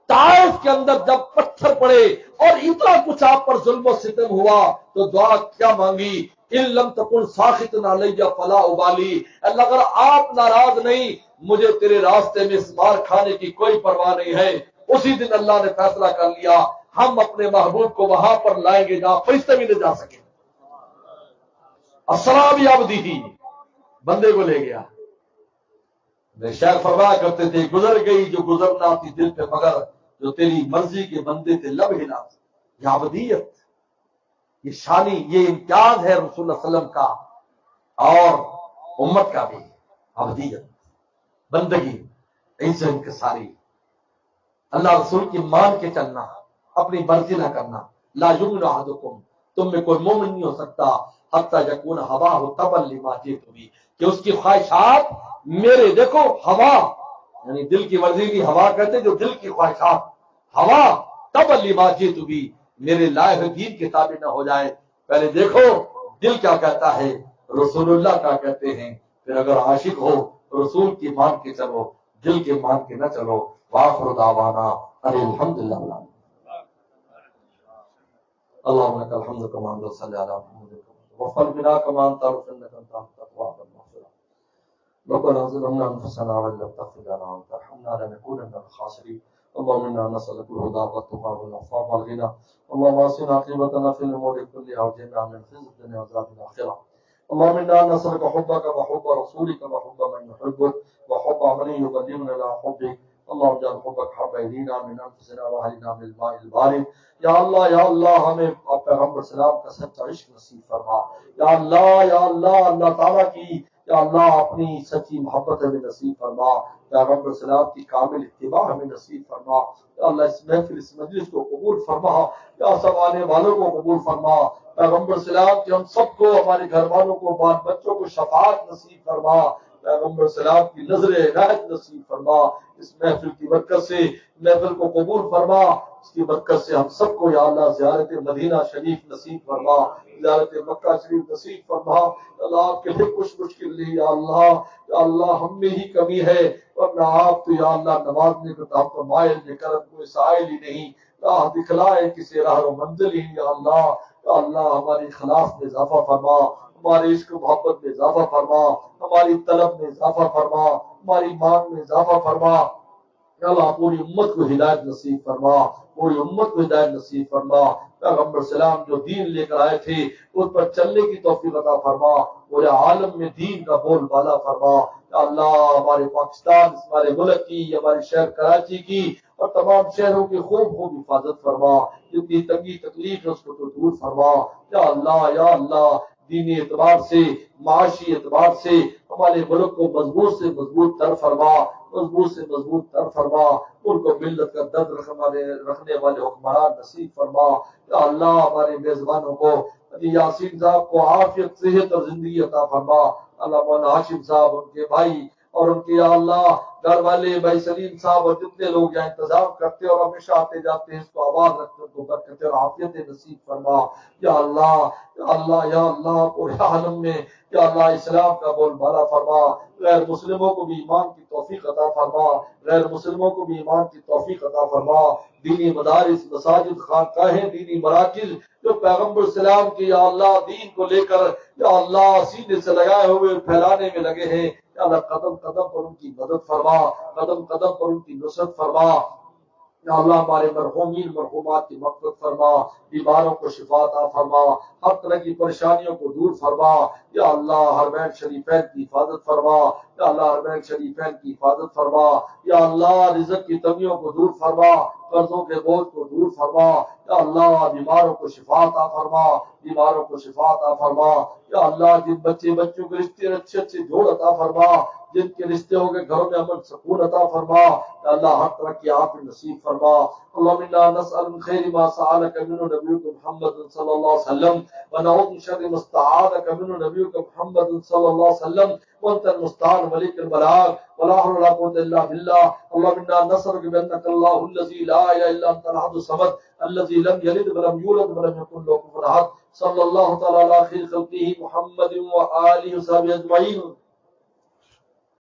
طائف کے اندر جب پتھر پڑے اور اتنا کچھ آپ پر ظلم و ستم ہوا تو دعا کیا مانگی؟ ان لم تکن ساخطا علی فلا ابالی، اللہ اگر آپ ناراض نہیں، مجھے تیرے راستے میں اس مار کھانے کی کوئی پرواہ نہیں ہے۔ اسی دن اللہ نے فیصلہ کر لیا ہم اپنے محبوب کو وہاں پر لائیں گے جہاں فرشتے بھی نہ جا سکے، اسریٰ بعبدہ، بندے کو لے گیا۔ شیخ فرمایا کرتے تھے گزر گئی جو گزرنا تھی دل پہ، مگر جو تیری مرضی کے بندے تھے لب ہلا، یہ عبدیت، یہ شانی، یہ امتیاز ہے رسول اللہ صلی اللہ علیہ وسلم کا اور امت کا بھی، عبدیت، بندگی، عزت انکساری، اللہ رسول کی مان کے چلنا، اپنی مرضی نہ کرنا۔ لا یؤمن احدکم، تم میں کوئی مومن نہیں ہو سکتا حتی یکون ہواہ تبعا لما جئت بہ، کہ اس کی خواہشات میرے، دیکھو ہوا یعنی دل کی مرضی کی ہوا کہتے جو دل کی خواہشات، ہوا تبعا لما جئت بہ، میرے لائے ہوئے دین کے تابع نہ ہو جائے، پہلے دیکھو دل کیا کہتا ہے، رسول اللہ کیا کہتے ہیں، پھر اگر عاشق ہو رسول کی مان کے چلو، دل کے مان کے نہ چلو۔ وآخر دعوانا الحمدللہ، اللهم لك الحمد كما انزلت صلى على محمد وفضل بنا كما انت انك انت التقوى والمغفرة ربنا ظلمنا انفسنا وان لم تغفر لنا وترحمنا لنكونن من الخاسرين اللهم انا نسالك الهدى والتقى والعفاف والغنى اللهم اصلح عاقبتنا في الامور كلها واجعلنا من خزي الدنيا وعذاب الاخره اللهم انا نسالك حبك وحب رسولك وحب من يحبك وحب عمل يبلغنا الى حبك اللهم اجعل حبك حب الينا من انفسنا واهلنا من الماء البارد یا اللہ ہمیں پیغمبر سلام کا سچا عشق نصیب فرما یا اللہ تعالیٰ کی یا اللہ اپنی سچی محبت ہمیں نصیب فرما پیغمبر سلام کی کامل اتباع ہمیں نصیب فرما یا اللہ اس محفل اس مجلس کو قبول فرما یا سب آنے والوں کو قبول فرما پیغمبر سلام کی ہم سب کو ہمارے گھر والوں کو بال بچوں کو شفاعت نصیب فرما پیغمبر سلام کی نظر عنایت نصیب فرما اس محفل کی برکت سے محفل کو قبول فرما اس کی برکت سے ہم سب کو یا اللہ زیارت مدینہ شریف نصیب فرما زیارت مکہ شریف نصیب فرما اللہ آپ کے لیے کچھ مشکل نہیں یا اللہ ہم میں ہی کمی ہے ورنہ آپ تو یا اللہ نوازنے کو ہم تو مائل نے کرم کوئی سائل ہی نہیں راہ دکھلائے کسی راہ و منزل ہی یا اللہ ہماری اخلاص میں اضافہ فرما ہمارے عشق و محبت میں اضافہ فرما ہماری طلب میں اضافہ فرما ہماری مانگ میں اضافہ فرما اللہ پوری امت کو ہدایت نصیب فرما پوری امت کو ہدایت نصیب فرما پیغمبر سلام جو دین لے کر آئے تھے اس پر چلنے کی توفیق عطا فرما پورے عالم میں دین کا بول بالا فرما اللہ ہمارے پاکستان ہمارے ملک کی ہمارے شہر کراچی کی اور تمام شہروں کی خوب حفاظت فرما جتنی تنگی تکلیف ہے اس کو تو دور فرما یا اللہ دینی اعتبار سے معاشی اعتبار سے ہمارے ملک کو مضبوط سے مضبوط تر فرما ان کو ملت کا درد رکھنے والے حکمران نصیب فرما یا اللہ ہمارے میزبانوں کو یاسین صاحب کو عافیت صحت اور زندگی عطا فرما اللہ مولانا ہاشم صاحب ان کے بھائی اور ان کے یا اللہ گھر والے بھائی سلیم صاحب اور جتنے لوگ یہاں انتظام کرتے اور ہمیشہ آتے جاتے ہیں اس کو آباد رکھتے ان کو برکت اور عافیت نصیب فرما یا اللہ پورے عالم میں یا اللہ اسلام کا بول بالا فرما غیر مسلموں کو بھی ایمان کی توفیق عطا فرما دینی مدارس مساجد خانقاہیں دینی مراکز جو پیغمبر اسلام کی یا اللہ دین کو لے کر یا اللہ سینے سے لگائے ہوئے پھیلانے میں لگے ہیں یا اللہ قدم قدم پر ان کی مدد فرما قدم قدم پر ان کی نصرت فرما یا اللہ ہمارے مرحومین مرحومات کی مغفرت فرما بیماروں کو شفا عطا فرما ہر طرح کی پریشانیوں کو دور فرما یا اللہ حرمین شریفین کی حفاظت فرما یا اللہ رزق کی کمیوں کو دور فرما قرضوں کے بوجھ کو دور فرما یا اللہ بیماروں کو شفا عطا فرما یا اللہ جن بچوں کے رشتے اچھے جوڑ عطا فرما جن کے رشتے ہو گئے گھروں میں امن سکون عطا فرما یا اللہ ہر طرح کی عافیت نصیب فرما اللهم انا نسأل من خير ما سألك منه نبيك محمد صلى الله عليه وسلم ونعوذ من شر ما استعاذك منه نبيك محمد صلى الله عليه وسلم وانت المستعان وليك البلاغ ولا حول ولا قوة الا بالله اللهم انا نسألك بانك الله الذي لا اله الا انت الاحد الصمد الذي لم يلد ولم يولد ولم يكن له كفوا احد صلى الله تعالى على خير خلقه محمد وآله وصحبه اجمعين